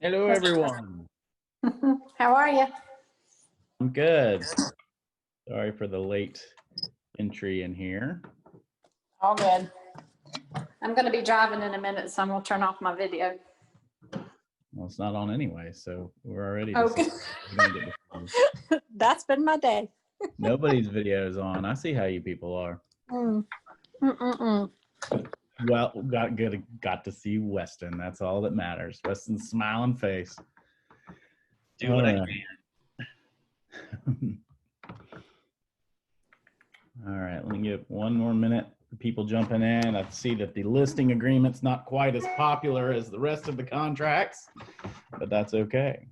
Hello, everyone. How are you? I'm good. Sorry for the late entry in here. All good. I'm going to be driving in a minute, so I'm going to turn off my video. Well, it's not on anyway, so we're already. Okay. That's been my day. Nobody's video is on. I see how you people are. Well, got to see Weston. That's all that matters. Weston's smiling face. Do what I can. All right, let me get one more minute for people jumping in. I see that the listing agreement's not quite as popular as the rest of the contracts, but that's okay.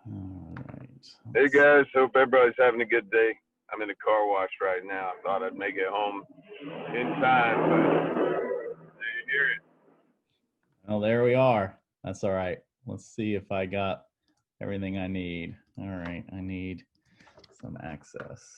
All right. Hey guys, hope everybody's having a good day. I'm in a car wash right now. I thought I'd make it home in time, but do you hear it? Well, there we are. That's all right. Let's see if I got everything I need. All right, I need some access.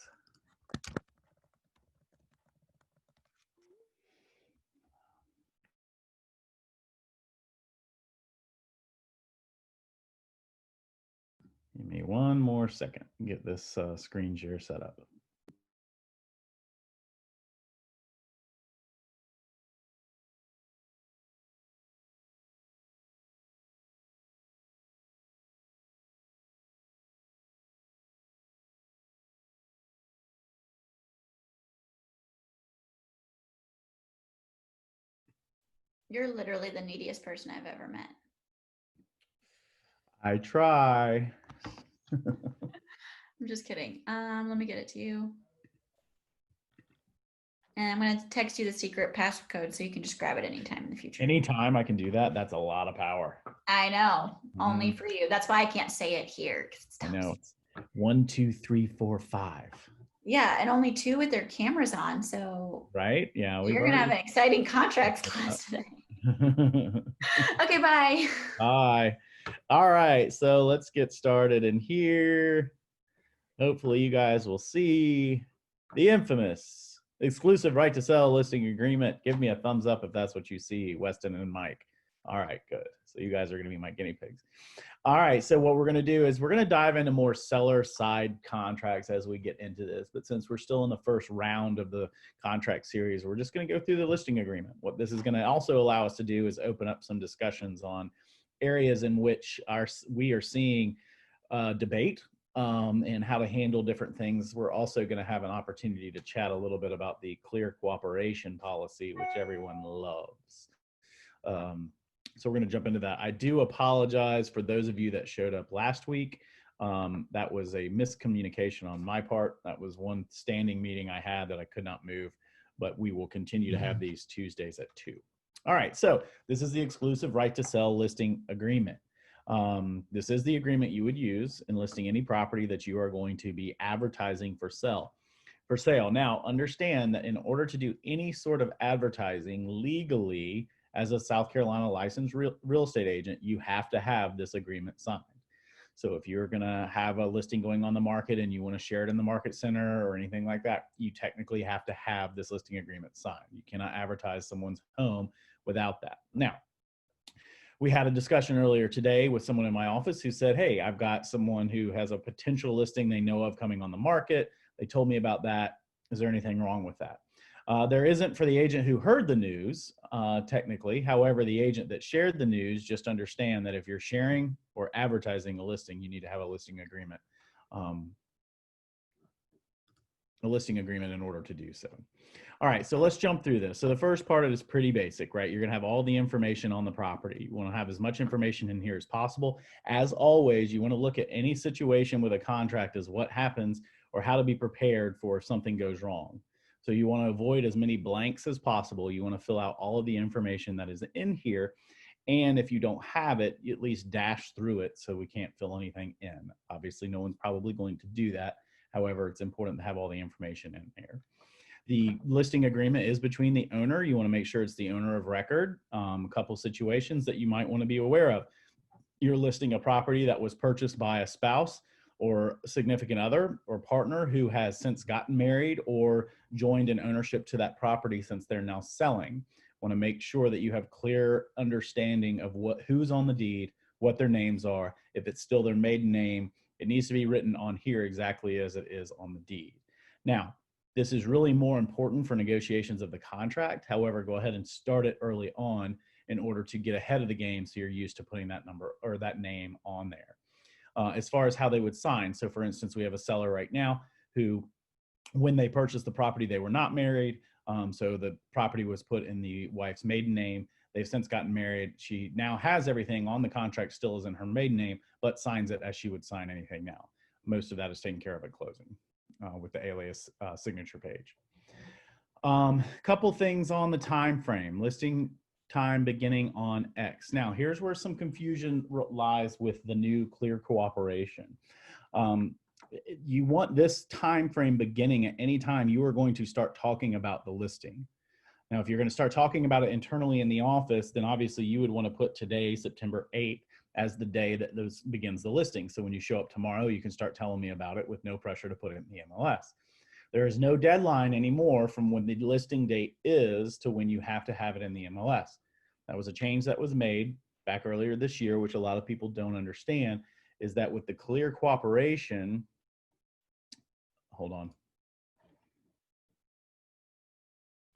Give me one more second. Get this screen share set up. You're literally the neediest person I've ever met. I try. I'm just kidding. Let me get it to you. And I'm going to text you the secret passcode so you can just grab it anytime in the future. Anytime I can do that, that's a lot of power. I know. Only for you. That's why I can't say it here. I know. 1, 2, 3, 4, 5. Yeah, and only 2 with their cameras on. So right? Yeah. You're going to have an exciting contracts class today. Okay, bye. Bye. All right, so let's get started in here. Hopefully you guys will see the infamous exclusive right to sell listing agreement. Give me a thumbs up if that's what you see, Weston and Mike. All right, good. So you guys are gonna be my guinea pigs. All right, so what we're gonna do is we're gonna dive into more seller side contracts as we get into this. But since we're still in the first round of the contract series, we're just gonna go through the listing agreement. What this is gonna also allow us to do is open up some discussions on areas in which we are seeing debate and how to handle different things. We're also going to have an opportunity to chat a little bit about the clear cooperation policy, which everyone loves. So we're going to jump into that. I do apologize for those of you that showed up last week. That was a miscommunication on my part. That was one standing meeting I had that I could not move, but we will continue to have these Tuesdays at 2. All right, so this is the exclusive right to sell listing agreement. This is the agreement you would use in listing any property that you are going to be advertising for sale. Now, understand that in order to do any sort of advertising legally as a South Carolina licensed real estate agent, you have to have this agreement signed. So if you're going to have a listing going on the market and you want to share it in the market center or anything like that, you technically have to have this listing agreement signed. You cannot advertise someone's home without that. Now, we had a discussion earlier today with someone in my office who said, hey, I've got someone who has a potential listing they know of coming on the market. They told me about that. Is there anything wrong with that? There isn't for the agent who heard the news, technically. However, the agent that shared the news, just understand that if you're sharing or advertising a listing, you need to have a listing agreement. In order to do so. All right, so let's jump through this. So the first part of it is pretty basic, right? You're gonna have all the information on the property. You wanna have as much information in here as possible. As always, you wanna look at any situation with a contract as what happens or how to be prepared for if something goes wrong. So you wanna avoid as many blanks as possible. You wanna fill out all of the information that is in here. And if you don't have it, you at least dash through it so we can't fill anything in. Obviously, no one's probably going to do that. However, it's important to have all the information in there. The listing agreement is between the owner. You want to make sure it's the owner of record. A couple situations that you might want to be aware of. You're listing a property that was purchased by a spouse or significant other or partner who has since gotten married or joined in ownership to that property since they're now selling. Want to make sure that you have clear understanding of who's on the deed, what their names are. If it's still their maiden name, it needs to be written on here exactly as it is on the deed. Now, this is really more important for negotiations of the contract. However, go ahead and start it early on in order to get ahead of the game so you're used to putting that number or that name on there. As far as how they would sign, so for instance, we have a seller right now who, when they purchased the property, they were not married. So the property was put in the wife's maiden name. They've since gotten married. She now has everything on the contract, still is in her maiden name, but signs it as she would sign anything now. Most of that is taken care of at closing with the alias signature page. Couple things on the time frame. Listing time beginning on X. Now, here's where some confusion lies with the new Clear Cooperation. You want this time frame beginning at any time you are going to start talking about the listing. Now, if you're going to start talking about it internally in the office, then obviously you would want to put today, September 8th, as the day that those begins the listing. So when you show up tomorrow, you can start telling me about it with no pressure to put it in the MLS. There is no deadline anymore from when the listing date is to when you have to have it in the MLS. That was a change that was made back earlier this year, which a lot of people don't understand, is that with the Clear Cooperation, hold on.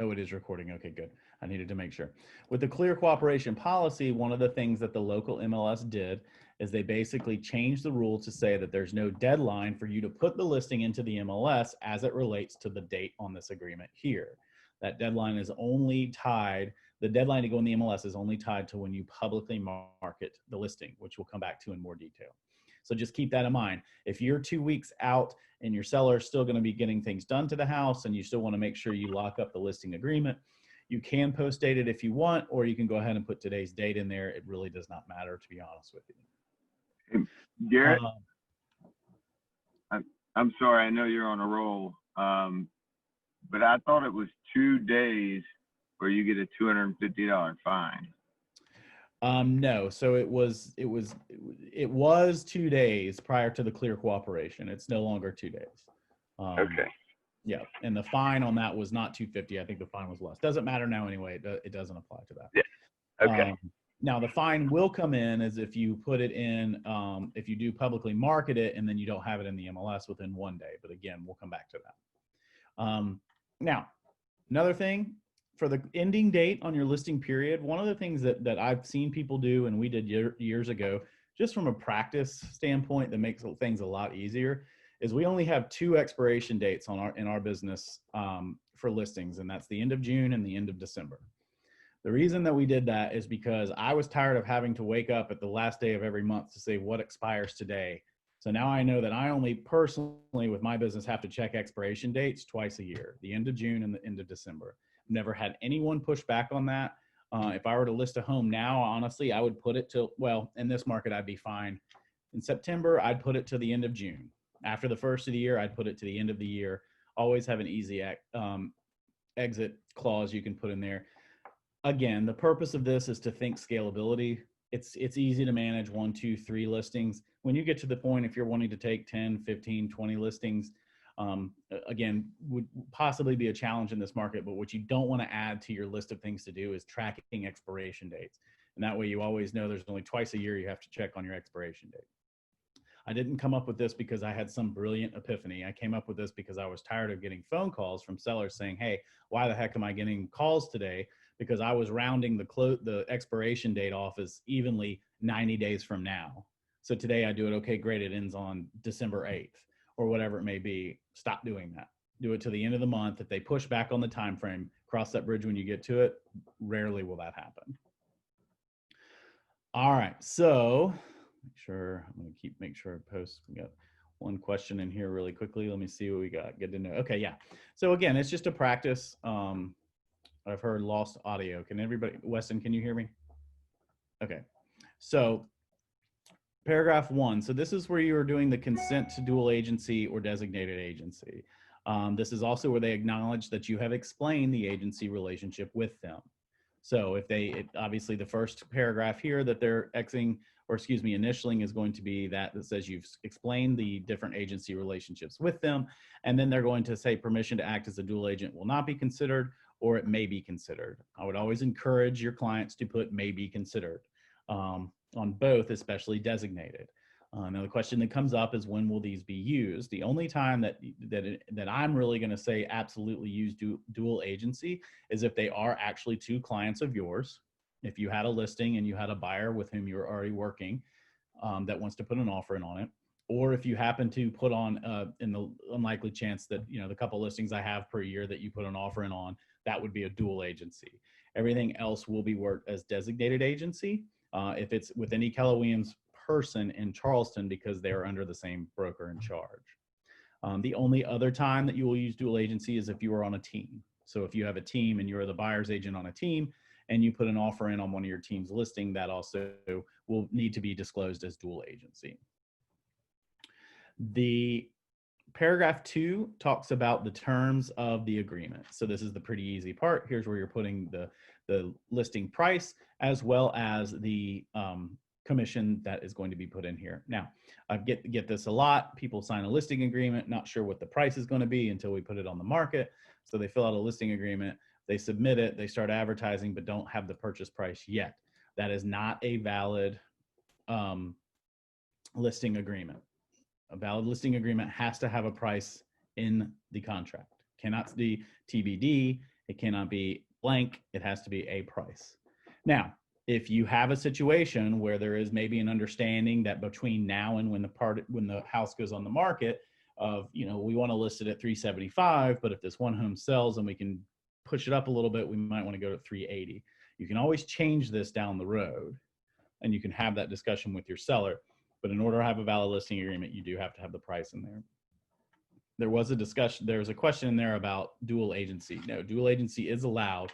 Oh, it is recording. Okay, good. I needed to make sure. With the Clear Cooperation policy, one of the things that the local MLS did is they basically changed the rule to say that there's no deadline for you to put the listing into the MLS as it relates to the date on this agreement here. That deadline is only tied, the deadline to go in the MLS is only tied to when you publicly market the listing, which we'll come back to in more detail. So just keep that in mind. If you're 2 weeks out and your seller is still going to be getting things done to the house and you still want to make sure you lock up the listing agreement, you can post date it if you want, or you can go ahead and put today's date in there. It really does not matter, to be honest with you. Garrett, I'm sorry, I know you're on a roll, but I thought it was 2 days where you get a $250 fine. No, so it was 2 days prior to the Clear Cooperation. It's no longer 2 days. Okay. Yeah, and the fine on that was not $250. I think the fine was less. Doesn't matter now anyway. It doesn't apply to that. Yeah. Okay. Now the fine will come in as if you put it in, if you do publicly market it and then you don't have it in the MLS within 1 day. But again, we'll come back to that. Now, another thing for the ending date on your listing period, one of the things that I've seen people do, and we did years ago, just from a practice standpoint that makes things a lot easier, is we only have 2 expiration dates in our business for listings, and that's the end of June and the end of December. The reason that we did that is because I was tired of having to wake up at the last day of every month to say what expires today. So now I know that I only personally with my business have to check expiration dates twice a year, the end of June and the end of December. Never had anyone push back on that. If I were to list a home now, honestly, I would put it to, well, in this market, I'd be fine. In September, I'd put it to the end of June. After the first of the year, I'd put it to the end of the year. Always have an easy exit clause you can put in there. Again, the purpose of this is to think scalability. It's easy to manage 1, 2, 3 listings. When you get to the point, if you're wanting to take 10, 15, 20 listings, again, would possibly be a challenge in this market, but what you don't want to add to your list of things to do is tracking expiration dates. And that way you always know there's only twice a year you have to check on your expiration date. I didn't come up with this because I had some brilliant epiphany. I came up with this because I was tired of getting phone calls from sellers saying, hey, why the heck am I getting calls today? Because I was rounding the expiration date off as evenly 90 days from now. So today I do it, okay, great, it ends on December 8th or whatever it may be. Stop doing that. Do it to the end of the month. If they push back on the time frame, cross that bridge when you get to it. Rarely will that happen. All right, so I'm going to make sure I post. We got one question in here really quickly. Let me see what we got. Good to know. Okay, yeah. So again, it's just a practice. I've heard lost audio. Can everybody, Weston, can you hear me? Okay. So paragraph 1. So this is where you are doing the consent to dual agency or designated agency. This is also where they acknowledge that you have explained the agency relationship with them. So if obviously the first paragraph here that they're initialing is going to be that says you've explained the different agency relationships with them. And then they're going to say permission to act as a dual agent will not be considered, or it may be considered. I would always encourage your clients to put may be considered on both, especially designated. Now the question that comes up is, when will these be used? The only time that I'm really going to say absolutely use dual agency is if they are actually two clients of yours. If you had a listing and you had a buyer with whom you're already working that wants to put an offer in on it, or if you happen to put on in the unlikely chance that, you know, the couple listings I have per year that you put an offer in on, that would be a dual agency. Everything else will be worked as designated agency if it's with any Keller Williams person in Charleston, because they are under the same broker in charge. The only other time that you will use dual agency is if you are on a team. So if you have a team and you're the buyer's agent on a team and you put an offer in on one of your team's listing, that also will need to be disclosed as dual agency. The paragraph 2 talks about the terms of the agreement. So this is the pretty easy part. Here's where you're putting the listing price as well as the commission that is going to be put in here. Now, I get this a lot. People sign a listing agreement, not sure what the price is going to be until we put it on the market. So they fill out a listing agreement, they submit it, they start advertising, but don't have the purchase price yet. That is not a valid listing agreement. A valid listing agreement has to have a price in the contract. It cannot be TBD. It cannot be blank. It has to be a price. Now, if you have a situation where there is maybe an understanding that between now and when the house goes on the market of, you know, we want to list it at 375, but if this one home sells and we can push it up a little bit, we might want to go to 380. You can always change this down the road and you can have that discussion with your seller. But in order to have a valid listing agreement, you do have to have the price in there. There was a discussion, there's a question in there about dual agency. No, dual agency is allowed.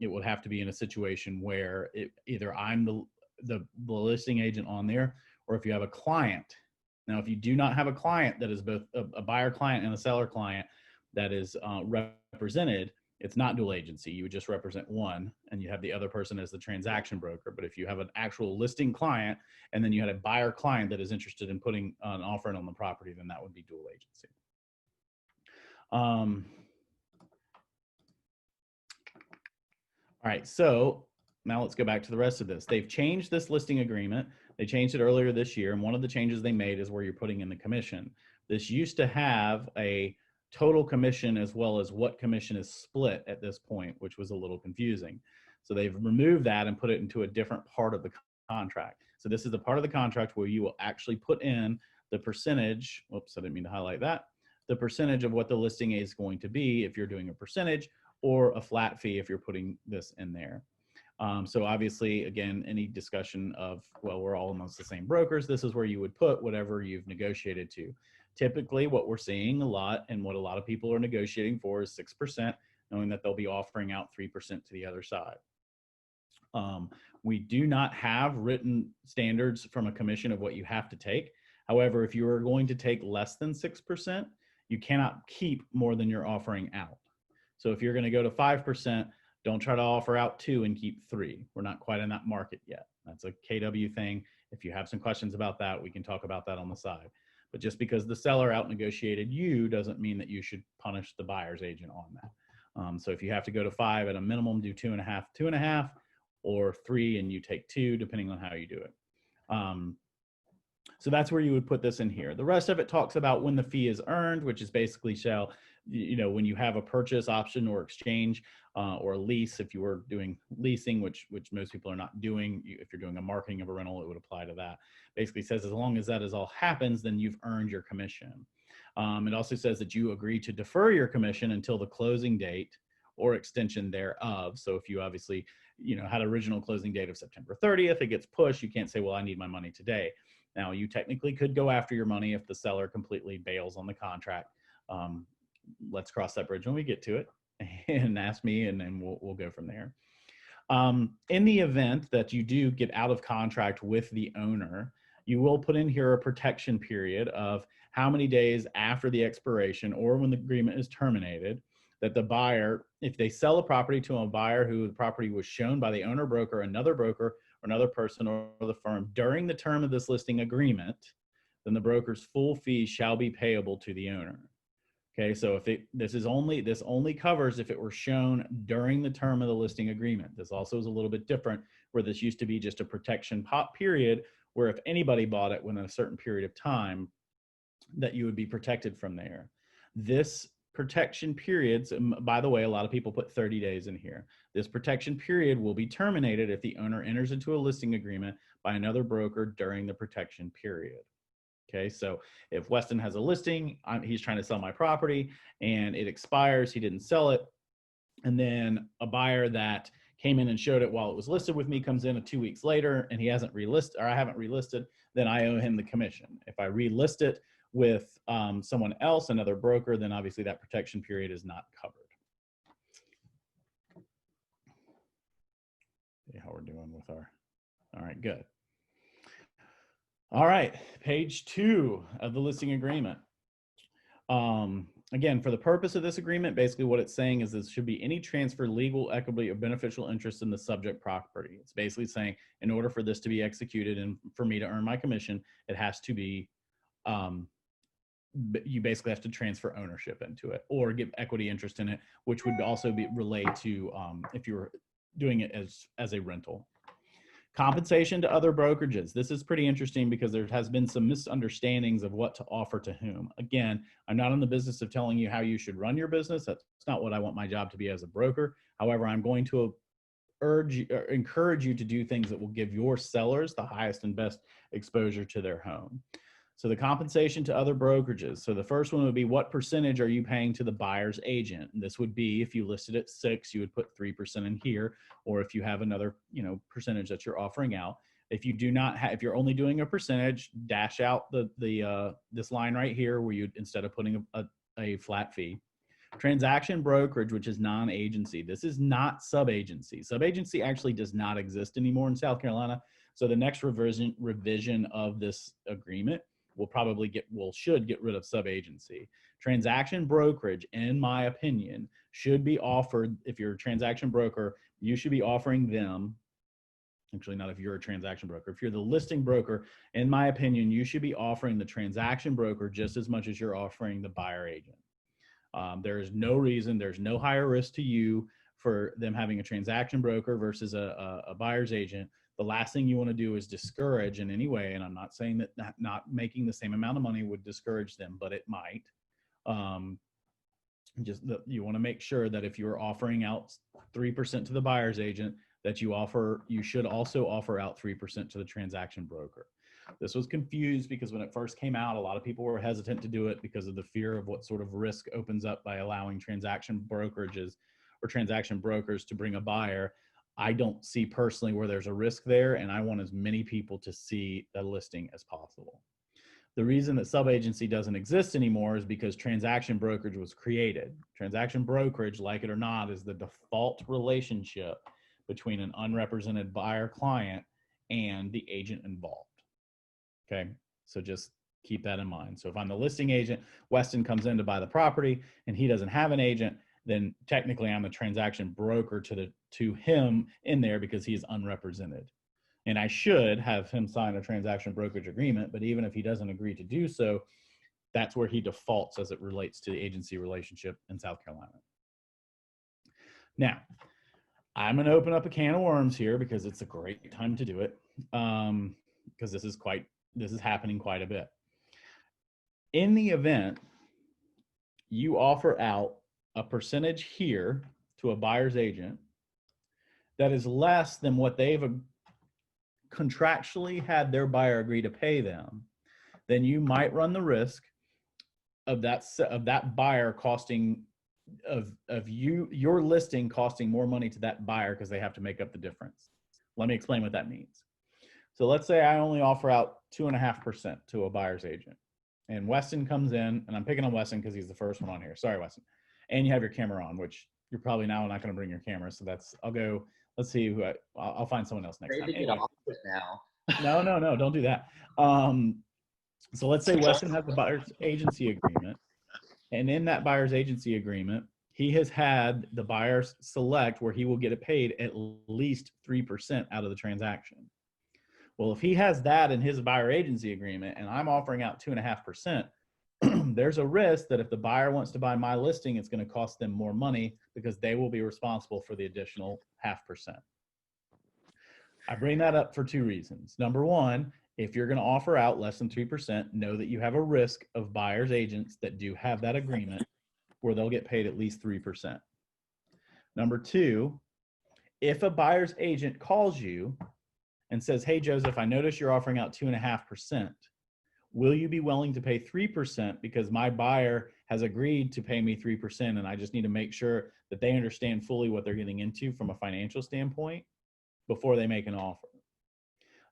It would have to be in a situation where either I'm the listing agent on there, or if you have a client. Now, if you do not have a client that is both a buyer client and a seller client that is represented, it's not dual agency. You would just represent one and you have the other person as the transaction broker. But if you have an actual listing client and then you had a buyer client that is interested in putting an offer in on the property, then that would be dual agency. All right, so now let's go back to the rest of this. They've changed this listing agreement. They changed it earlier this year, and one of the changes they made is where you're putting in the commission. This used to have a total commission as well as what commission is split at this point, which was a little confusing. So they've removed that and put it into a different part of the contract. So this is the part of the contract where you will actually put in the percentage. Whoops, I didn't mean to highlight that. The percentage of what the listing is going to be if you're doing a percentage, or a flat fee if you're putting this in there. So obviously, again, any discussion of, well, we're all almost the same brokers, this is where you would put whatever you've negotiated to. Typically, what we're seeing a lot and what a lot of people are negotiating for is 6%, knowing that they'll be offering out 3% to the other side. We do not have written standards from a commission of what you have to take. However, if you are going to take less than 6%, you cannot keep more than you're offering out. So if you're going to go to 5%, don't try to offer out 2 and keep 3. We're not quite in that market yet. That's a KW thing. If you have some questions about that, we can talk about that on the side. But just because the seller out negotiated you doesn't mean that you should punish the buyer's agent on that. So if you have to go to 5 at a minimum, do 2.5, 2.5, or 3 and you take 2, depending on how you do it. So that's where you would put this in here. The rest of it talks about when the fee is earned, which is basically when you have a purchase option or exchange or a lease. If you were doing leasing, which most people are not doing, if you're doing a marketing of a rental, it would apply to that. Basically says as long as that all happens, then you've earned your commission. It also says that you agree to defer your commission until the closing date or extension thereof. So if you obviously had original closing date of September 30th, it gets pushed. You can't say, well, I need my money today. Now, you technically could go after your money if the seller completely bails on the contract. Let's cross that bridge when we get to it and ask me, and then we'll go from there. In the event that you do get out of contract with the owner, you will put in here a protection period of how many days after the expiration or when the agreement is terminated that the buyer, if they sell a property to a buyer who the property was shown by the owner broker, another broker, or another person or the firm during the term of this listing agreement, then the broker's full fee shall be payable to the owner. Okay, so if this only covers if it were shown during the term of the listing agreement. This also is a little bit different, where this used to be just a protection period, where if anybody bought it within a certain period of time, that you would be protected from there. This protection periods, by the way, a lot of people put 30 days in here. This protection period will be terminated if the owner enters into a listing agreement by another broker during the protection period. Okay, so if Weston has a listing, he's trying to sell my property and it expires, he didn't sell it, and then a buyer that came in and showed it while it was listed with me comes in 2 weeks later and he hasn't relisted, or I haven't relisted, then I owe him the commission. If I relist it with someone else, another broker, then obviously that protection period is not covered. See how we're doing with our, all right, good. All right, page 2 of the listing agreement. Again, for the purpose of this agreement, basically what it's saying is this should be any transfer, legal, equity, or beneficial interest in the subject property. It's basically saying in order for this to be executed and for me to earn my commission, it has to be, you basically have to transfer ownership into it or give equity interest in it, which would also be relayed to if you were doing it as a rental. Compensation to other brokerages. This is pretty interesting because there has been some misunderstandings of what to offer to whom. Again, I'm not in the business of telling you how you should run your business. That's not what I want my job to be as a broker. However, I'm going to encourage you to do things that will give your sellers the highest and best exposure to their home. So the compensation to other brokerages. So the first one would be, what percentage are you paying to the buyer's agent? And this would be, if you listed at 6, you would put 3% in here, or if you have another, percentage that you're offering out. If you do not have, if you're only doing a percentage, dash out this line right here where you, instead of putting a flat fee. Transaction brokerage, which is non-agency. This is not sub-agency. Sub-agency actually does not exist anymore in South Carolina. So the next revision of this agreement should get rid of sub-agency. Transaction brokerage, in my opinion, should be offered. If you're a transaction broker, you should be offering them, actually not if you're a transaction broker, if you're the listing broker, in my opinion, you should be offering the transaction broker just as much as you're offering the buyer agent. There is no reason, there's no higher risk to you for them having a transaction broker versus a buyer's agent. The last thing you want to do is discourage in any way, and I'm not saying that not making the same amount of money would discourage them, but it might. You want to make sure that if you're offering out 3% to the buyer's agent, that you should also offer out 3% to the transaction broker. This was confused because when it first came out, a lot of people were hesitant to do it because of the fear of what sort of risk opens up by allowing transaction brokerages or transaction brokers to bring a buyer. I don't see personally where there's a risk there, and I want as many people to see the listing as possible. The reason that sub-agency doesn't exist anymore is because transaction brokerage was created. Transaction brokerage, like it or not, is the default relationship between an unrepresented buyer client and the agent involved. Okay, so just keep that in mind. So if I'm the listing agent, Weston comes in to buy the property and he doesn't have an agent, then technically I'm a transaction broker to him in there because he's unrepresented. And I should have him sign a transaction brokerage agreement, but even if he doesn't agree to do so, that's where he defaults as it relates to the agency relationship in South Carolina. Now, I'm going to open up a can of worms here because it's a great time to do it, because this is happening quite a bit. In the event you offer out a percentage here to a buyer's agent that is less than what they've contractually had their buyer agree to pay them, then you might run the risk of that buyer costing your listing costing more money to that buyer because they have to make up the difference. Let me explain what that means. So let's say I only offer out 2.5% to a buyer's agent, and Weston comes in, and I'm picking on Weston because he's the first one on here. Sorry, Weston. And you have your camera on, which you're probably now not going to bring your camera. So let's see who I'll find someone else next time. Anyway. No, don't do that. So let's say Weston has the buyer's agency agreement, and in that buyer's agency agreement, he has had the buyer select where he will get it paid at least 3% out of the transaction. Well, if he has that in his buyer agency agreement and I'm offering out 2.5%, there's a risk that if the buyer wants to buy my listing, it's going to cost them more money because they will be responsible for the additional 0.5%. I bring that up for two reasons. Number one, if you're going to offer out less than 3%, know that you have a risk of buyer's agents that do have that agreement where they'll get paid at least 3%. Number two, if a buyer's agent calls you and says, hey, Joseph, I notice you're offering out 2.5%. Will you be willing to pay 3% because my buyer has agreed to pay me 3% and I just need to make sure that they understand fully what they're getting into from a financial standpoint before they make an offer?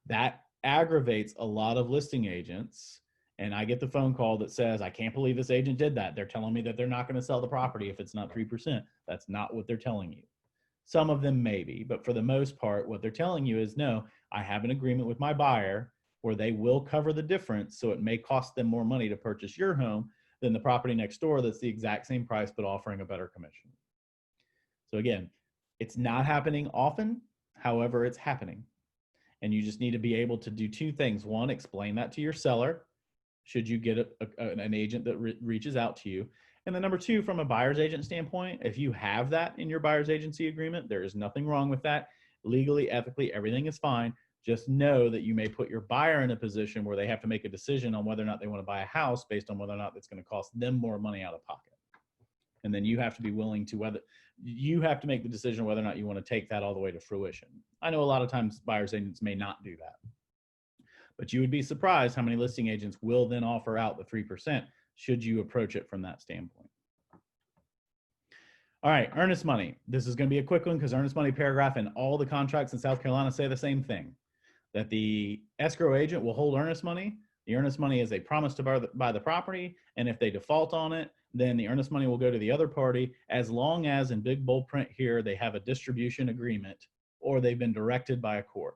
That aggravates a lot of listing agents. And I get the phone call that says, I can't believe this agent did that. They're telling me that they're not going to sell the property if it's not 3%. That's not what they're telling you. Some of them maybe, but for the most part, what they're telling you is, no, I have an agreement with my buyer where they will cover the difference. So it may cost them more money to purchase your home than the property next door that's the exact same price, but offering a better commission. So again, it's not happening often. However, it's happening. And you just need to be able to do two things. One, explain that to your seller, should you get an agent that reaches out to you. And then number two, from a buyer's agent standpoint, if you have that in your buyer's agency agreement, there is nothing wrong with that. Legally, ethically, everything is fine. Just know that you may put your buyer in a position where they have to make a decision on whether or not they want to buy a house based on whether or not it's going to cost them more money out of pocket. And then you have to be willing to you have to make the decision whether or not you want to take that all the way to fruition. I know a lot of times buyer's agents may not do that, but you would be surprised how many listing agents will then offer out the 3% should you approach it from that standpoint. All right, earnest money. This is going to be a quick one because earnest money paragraph and all the contracts in South Carolina say the same thing, that the escrow agent will hold earnest money. The earnest money is a promise to buy the property, and if they default on it, then the earnest money will go to the other party as long as, in big bold print here, they have a distribution agreement or they've been directed by a court.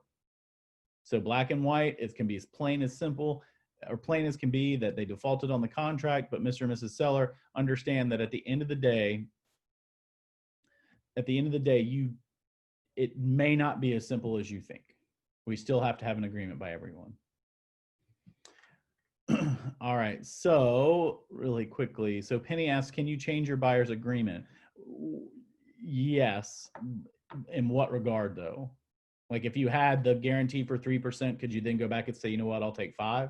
So black and white, it can be as plain as simple or plain as can be that they defaulted on the contract, but Mr. and Mrs. Seller understand that at the end of the day, it may not be as simple as you think. We still have to have an agreement by everyone. All right, so really quickly, so Penny asks, can you change your buyer's agreement? Yes. In what regard though? Like if you had the guarantee for 3%, could you then go back and say, you know what, I'll take 5?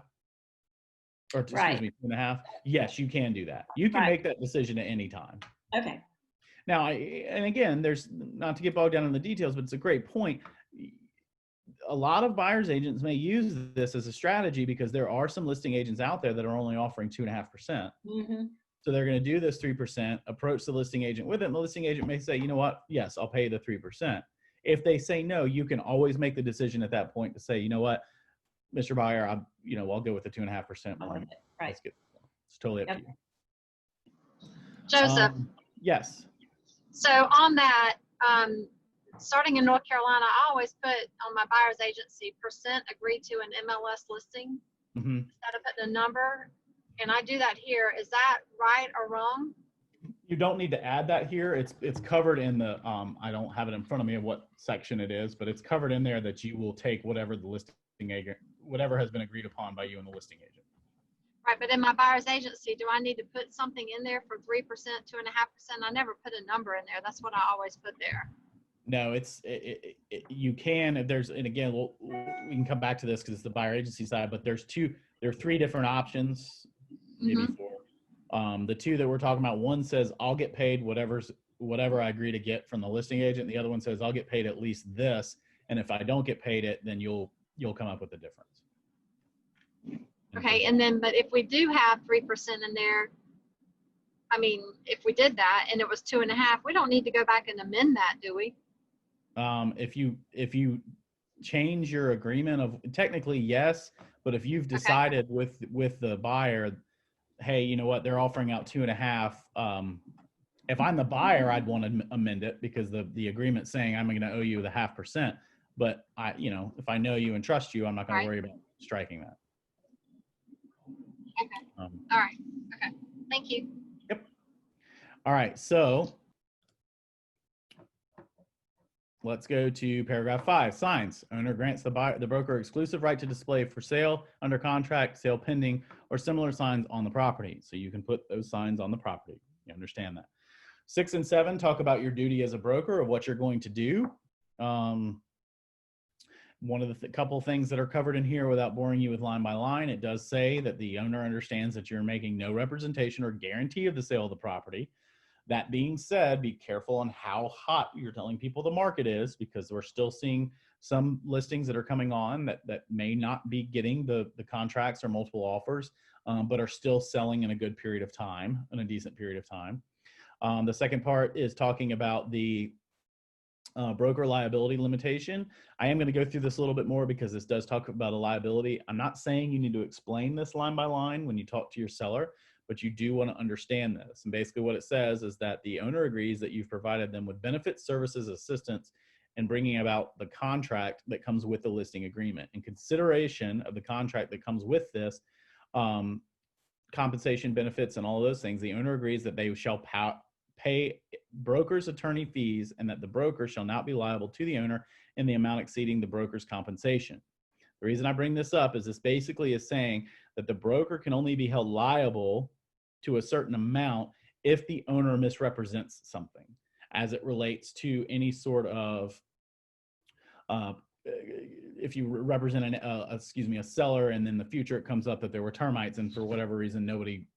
Or excuse me, 2.5? Yes, you can do that. You can make that decision at any time. Okay. Now, and again, there's not to get bogged down in the details, but it's a great point. A lot of buyer's agents may use this as a strategy because there are some listing agents out there that are only offering 2.5%. Mm-hmm. So they're going to do this 3%, approach the listing agent with it, and the listing agent may say, you know what, yes, I'll pay the 3%. If they say no, you can always make the decision at that point to say, you know what, Mr. Buyer, I'll go with the 2.5% more. Right. It's totally up to you. Joseph. Yes. So on that, starting in North Carolina, I always put on my buyer's agency % agreed to an MLS listing instead of putting a number. And I do that here. Is that right or wrong? You don't need to add that here. It's covered in the, I don't have it in front of me of what section it is, but it's covered in there that you will take whatever the listing agent, whatever has been agreed upon by you and the listing agent. Right, but in my buyer's agency, do I need to put something in there for 3%, 2.5%? I never put a number in there. That's what I always put there. No, you can, if there's, and again, we can come back to this because it's the buyer agency side, but there are 3 different options, maybe 4. The 2 that we're talking about, one says I'll get paid whatever I agree to get from the listing agent. The other one says I'll get paid at least this, and if I don't get paid it, then you'll come up with the difference. Okay, and then, but if we do have 3% in there, I mean, if we did that and it was 2.5, we don't need to go back and amend that, do we? If you change your agreement of, technically yes, but if you've decided with the buyer, hey, you know what, they're offering out 2.5. If I'm the buyer, I'd want to amend it because the agreement's saying I'm going to owe you the 0.5%. But if I know you and trust you, I'm not going to worry about striking that. Okay. All right. Okay. Thank you. Yep. All right. So let's go to paragraph 5, signs. Owner grants the broker exclusive right to display for sale, under contract, sale pending, or similar signs on the property. So you can put those signs on the property. You understand that. 6 and 7 talk about your duty as a broker of what you're going to do. One of the couple things that are covered in here, without boring you with line by line, it does say that the owner understands that you're making no representation or guarantee of the sale of the property. That being said, be careful on how hot you're telling people the market is, because we're still seeing some listings that are coming on that may not be getting the contracts or multiple offers, but are still selling in a good period of time, in a decent period of time. The second part is talking about the broker liability limitation. I am going to go through this a little bit more because this does talk about a liability. I'm not saying you need to explain this line by line when you talk to your seller, but you do want to understand this. And basically what it says is that the owner agrees that you've provided them with benefits, services, assistance in bringing about the contract that comes with the listing agreement. In consideration of the contract that comes with this, compensation, benefits, and all of those things, the owner agrees that they shall pay broker's attorney fees and that the broker shall not be liable to the owner in the amount exceeding the broker's compensation. The reason I bring this up is this basically is saying that the broker can only be held liable to a certain amount if the owner misrepresents something as it relates to any sort of, if you represent a seller and in the future it comes up that there were termites and for whatever reason nobody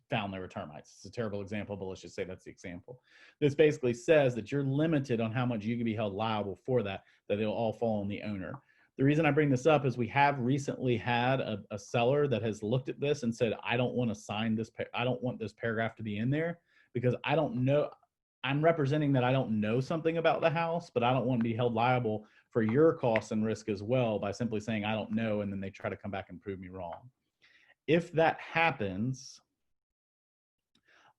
found there were termites. It's a terrible example, but let's just say that's the example. This basically says that you're limited on how much you can be held liable for that it'll all fall on the owner. The reason I bring this up is we have recently had a seller that has looked at this and said, I don't want to sign this. I don't want this paragraph to be in there because I don't know. I'm representing that I don't know something about the house, but I don't want to be held liable for your costs and risk as well by simply saying I don't know, and then they try to come back and prove me wrong. If that happens,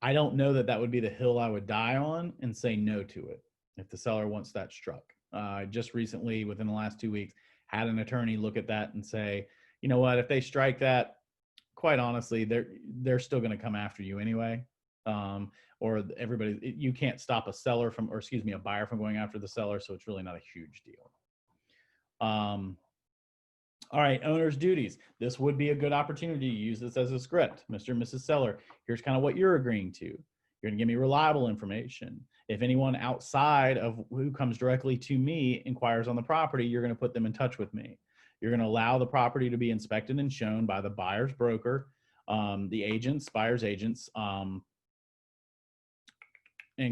I don't know that that would be the hill I would die on and say no to it if the seller wants that struck. Just recently, within the last 2 weeks, had an attorney look at that and say, you know what, if they strike that, quite honestly, they're still going to come after you anyway. Or everybody, you can't stop a seller from, or excuse me, a buyer from going after the seller. So it's really not a huge deal. All right, owner's duties. This would be a good opportunity to use this as a script. Mr. and Mrs. Seller, here's kind of what you're agreeing to. You're gonna give me reliable information. If anyone outside of who comes directly to me inquires on the property, you're gonna put them in touch with me. You're gonna allow the property to be inspected and shown by the buyer's broker, the agents, buyer's agents, and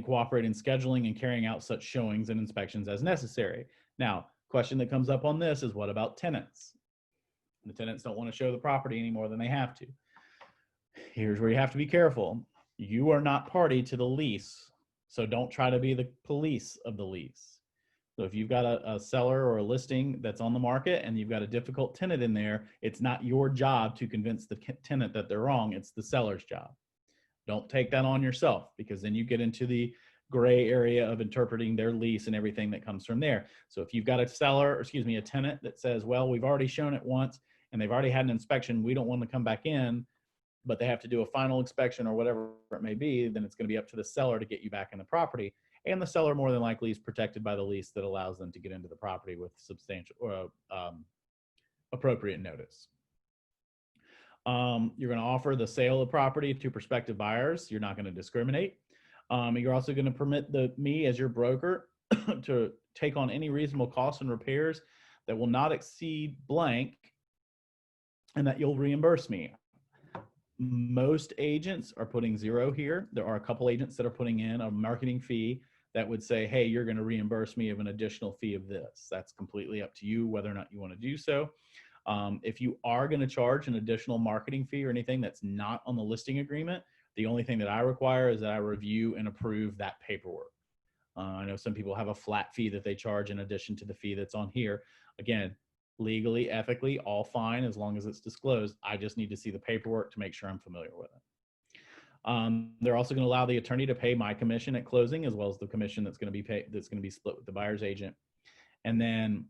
cooperate in scheduling and carrying out such showings and inspections as necessary. Now, question that comes up on this is what about tenants? The tenants don't want to show the property any more than they have to. Here's where you have to be careful. You are not party to the lease, so don't try to be the police of the lease. So if you've got a seller or a listing that's on the market and you've got a difficult tenant in there, it's not your job to convince the tenant that they're wrong. It's the seller's job. Don't take that on yourself, because then you get into the gray area of interpreting their lease and everything that comes from there. So if you've got a seller, or excuse me, a tenant that says, well, we've already shown it once and they've already had an inspection, we don't want to come back in, but they have to do a final inspection or whatever it may be, then it's going to be up to the seller to get you back in the property. And the seller more than likely is protected by the lease that allows them to get into the property with substantial or appropriate notice. You're going to offer the sale of property to prospective buyers. You're not going to discriminate. You're also going to permit me as your broker to take on any reasonable costs and repairs that will not exceed blank, and that you'll reimburse me. Most agents are putting 0 here. There are a couple agents that are putting in a marketing fee that would say, hey, you're going to reimburse me of an additional fee of this. That's completely up to you whether or not you want to do so. If you are going to charge an additional marketing fee or anything that's not on the listing agreement, the only thing that I require is that I review and approve that paperwork. I know some people have a flat fee that they charge in addition to the fee that's on here. Again, legally, ethically, all fine as long as it's disclosed. I just need to see the paperwork to make sure I'm familiar with it. They're also going to allow the attorney to pay my commission at closing, as well as the commission that's going to be paid, that's going to be split with the buyer's agent. And then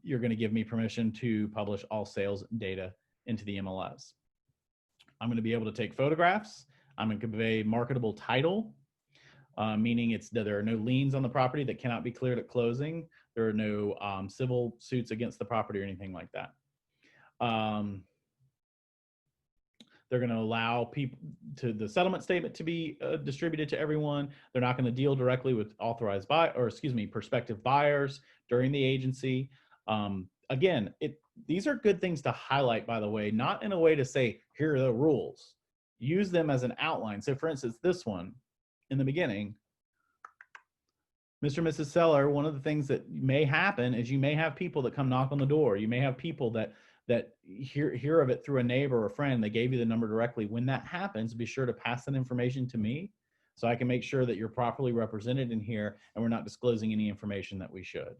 you're going to give me permission to publish all sales data into the MLS. I'm going to be able to take photographs. I'm going to convey marketable title. meaning that there are no liens on the property that cannot be cleared at closing. There are no civil suits against the property or anything like that. They're going to allow people to the settlement statement to be distributed to everyone. They're not going to deal directly with prospective buyers during the agency. Again, these are good things to highlight, by the way, not in a way to say, here are the rules. Use them as an outline. So for instance, this one in the beginning, Mr. and Mrs. Seller, one of the things that may happen is you may have people that come knock on the door. You may have people that hear of it through a neighbor or a friend. They gave you the number directly. When that happens, be sure to pass that information to me so I can make sure that you're properly represented in here and we're not disclosing any information that we should.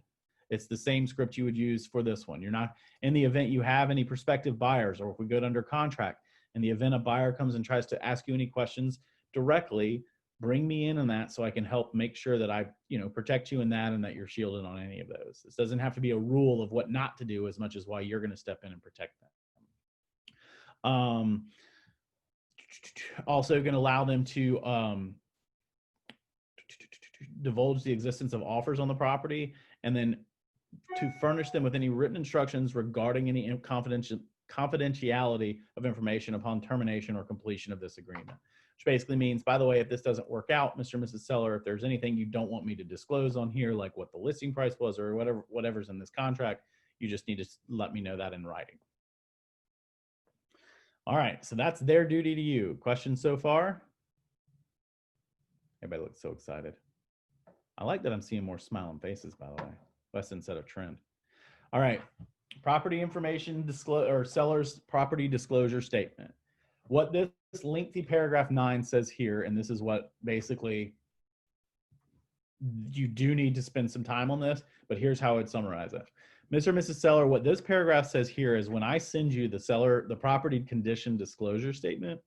It's the same script you would use for this one. You're not, in the event you have any prospective buyers, or if we go under contract, in the event a buyer comes and tries to ask you any questions directly, bring me in on that so I can help make sure that I, protect you in that and that you're shielded on any of those. This doesn't have to be a rule of what not to do as much as why you're going to step in and protect them. Also going to allow them to divulge the existence of offers on the property, and then to furnish them with any written instructions regarding any confidentiality of information upon termination or completion of this agreement. Which basically means, by the way, if this doesn't work out, Mr. and Mrs. Seller, if there's anything you don't want me to disclose on here, like what the listing price was or whatever's in this contract, you just need to let me know that in writing. All right, so that's their duty to you. Questions so far? Everybody looks so excited. I like that I'm seeing more smiling faces, by the way. Weston said a trend. All right, property information or seller's property disclosure statement. What this lengthy paragraph 9 says here, and this is what basically you do need to spend some time on this, but here's how I'd summarize it. Mr. and Mrs. Seller, what this paragraph says here is when I send you the property condition disclosure statement,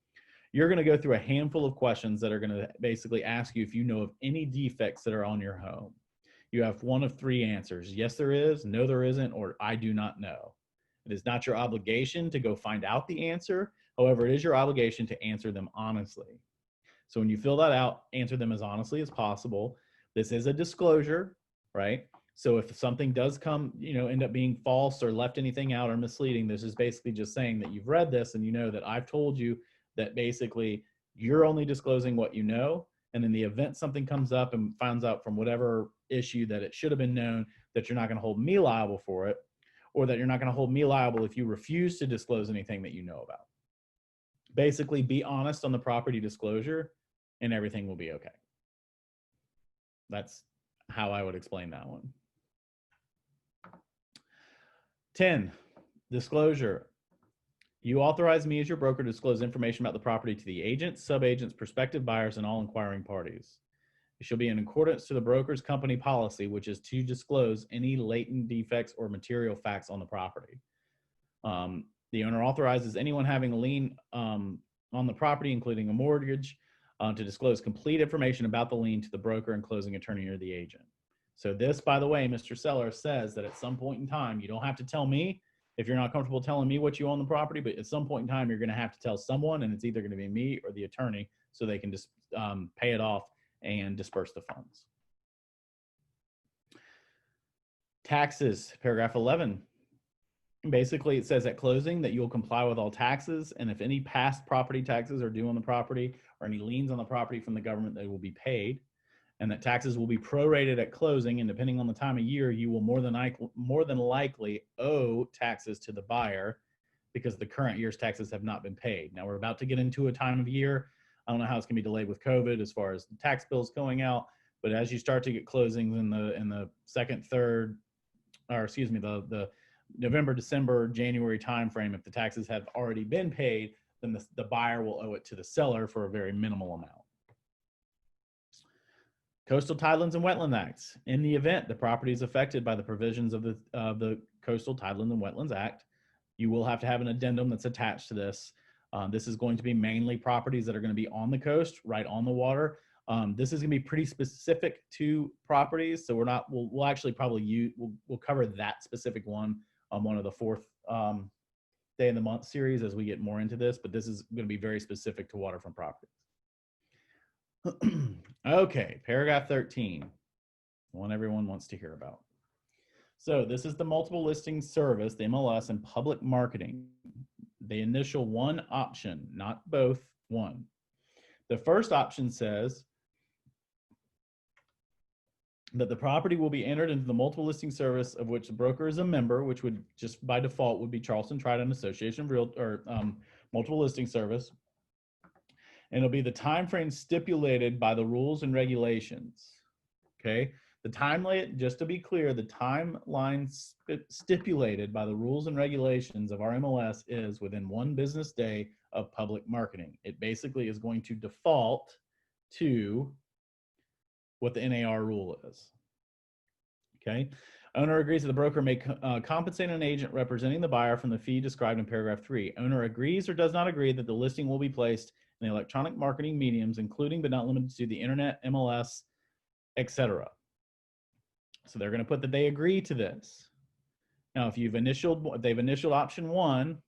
you're going to go through a handful of questions that are going to basically ask you if you know of any defects that are on your home. You have one of 3 answers. Yes, there is. No, there isn't. Or I do not know. It is not your obligation to go find out the answer. However, it is your obligation to answer them honestly. So when you fill that out, answer them as honestly as possible. This is a disclosure, right? So if something does come, end up being false or left anything out or misleading, this is basically just saying that you've read this and you know that I've told you that basically you're only disclosing what you know. And in the event something comes up and finds out from whatever issue that it should have been known, that you're not going to hold me liable for it, or that you're not going to hold me liable if you refuse to disclose anything that you know about. Basically, be honest on the property disclosure and everything will be okay. That's how I would explain that one. 10, disclosure. You authorize me as your broker to disclose information about the property to the agents, subagents, prospective buyers, and all inquiring parties. It shall be in accordance to the broker's company policy, which is to disclose any latent defects or material facts on the property. The owner authorizes anyone having a lien on the property, including a mortgage, to disclose complete information about the lien to the broker and closing attorney or the agent. So this, by the way, Mr. Seller says that at some point in time, you don't have to tell me if you're not comfortable telling me what you own the property, but at some point in time, you're going to have to tell someone, and it's either going to be me or the attorney, so they can just pay it off and disperse the funds. Taxes, paragraph 11. Basically, it says at closing that you'll comply with all taxes, and if any past property taxes are due on the property or any liens on the property from the government, they will be paid, and that taxes will be prorated at closing, and depending on the time of year, you will more than likely owe taxes to the buyer because the current year's taxes have not been paid. Now, we're about to get into a time of year. I don't know how it's going to be delayed with COVID as far as the tax bills going out, but as you start to get closings in the second, third, or excuse me, the November, December, January timeframe, if the taxes have already been paid, then the buyer will owe it to the seller for a very minimal amount. Coastal Tidelands and Wetland Acts. In the event the property is affected by the provisions of the Coastal Tidelands and Wetlands Act, you will have to have an addendum that's attached to this. This is going to be mainly properties that are going to be on the coast, right on the water. This is going to be pretty specific to properties, so we'll actually probably we'll cover that specific one on one of the 4th day of the month series as we get more into this, but this is going to be very specific to waterfront properties. Okay, paragraph 13. One everyone wants to hear about. So this is the multiple listing service, the MLS, and public marketing. The initial one option, not both, one. The first option says that the property will be entered into the multiple listing service of which the broker is a member, which would just by default would be Charleston Trident Association of Multiple Listing Service. And it'll be the time frame stipulated by the rules and regulations. Okay, the timeline, just to be clear, the timeline stipulated by the rules and regulations of our MLS is within 1 business day of public marketing. It basically is going to default to what the NAR rule is. Okay, owner agrees that the broker may compensate an agent representing the buyer from the fee described in paragraph 3. Owner agrees or does not agree that the listing will be placed in the electronic marketing mediums, including but not limited to the internet, MLS, etc. So they're going to put that they agree to this. Now, if they've initialed option 1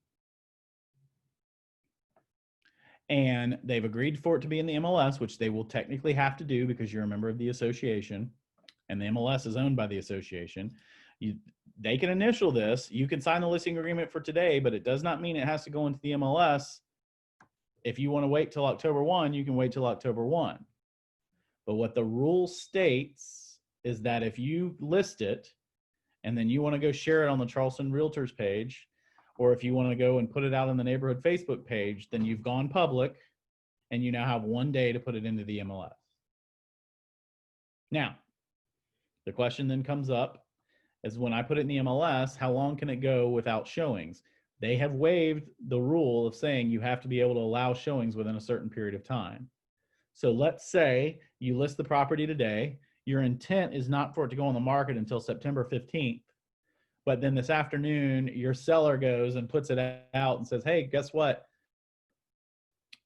and they've agreed for it to be in the MLS, which they will technically have to do because you're a member of the association and the MLS is owned by the association, they can initial this. You can sign the listing agreement for today, but it does not mean it has to go into the MLS. If you want to wait till October 1, you can wait till October 1. But what the rule states is that if you list it and then you want to go share it on the Charleston Realtors page, or if you want to go and put it out on the neighborhood Facebook page, then you've gone public and you now have 1 day to put it into the MLS. Now, the question then comes up is when I put it in the MLS, how long can it go without showings? They have waived the rule of saying you have to be able to allow showings within a certain period of time. So let's say you list the property today. Your intent is not for it to go on the market until September 15th. But then this afternoon, your seller goes and puts it out and says, hey, guess what?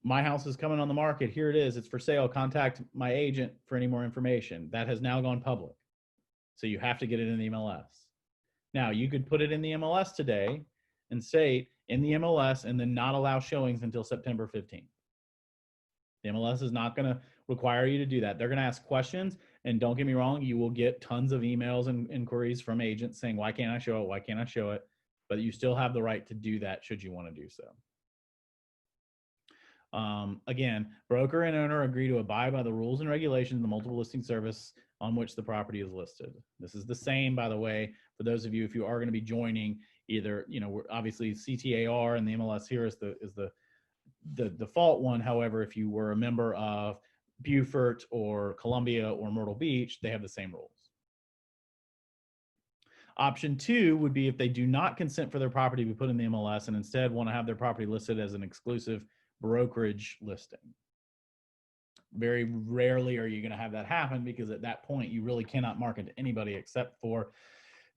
My house is coming on the market. Here it is. It's for sale. Contact my agent for any more information. That has now gone public. So you have to get it in the MLS. Now, you could put it in the MLS today and state in the MLS and then not allow showings until September 15th. The MLS is not going to require you to do that. They're going to ask questions, and don't get me wrong, you will get tons of emails and inquiries from agents saying, why can't I show it? Why can't I show it? But you still have the right to do that should you want to do so. Again, broker and owner agree to abide by the rules and regulations of the multiple listing service on which the property is listed. This is the same, by the way, for those of you, if you are going to be joining either, obviously CTAR and the MLS here is the default one. However, if you were a member of Beaufort or Columbia or Myrtle Beach, they have the same rules. Option 2 would be if they do not consent for their property to be put in the MLS and instead want to have their property listed as an exclusive brokerage listing. Very rarely are you going to have that happen because at that point you really cannot market to anybody except for,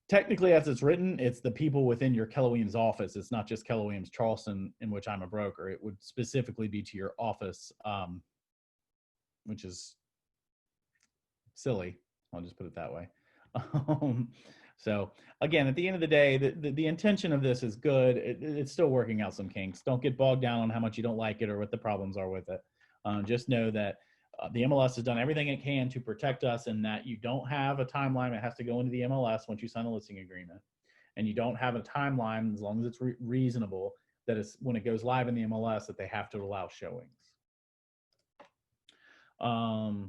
technically as it's written, it's the people within your Keller Williams office. It's not just Keller Williams Charleston, in which I'm a broker. It would specifically be to your office, which is silly. I'll just put it that way. So again, at the end of the day, the intention of this is good. It's still working out some kinks. Don't get bogged down on how much you don't like it or what the problems are with it. Just know that the MLS has done everything it can to protect us and that you don't have a timeline. It has to go into the MLS once you sign a listing agreement. And you don't have a timeline, as long as it's reasonable, that is when it goes live in the MLS that they have to allow showings. All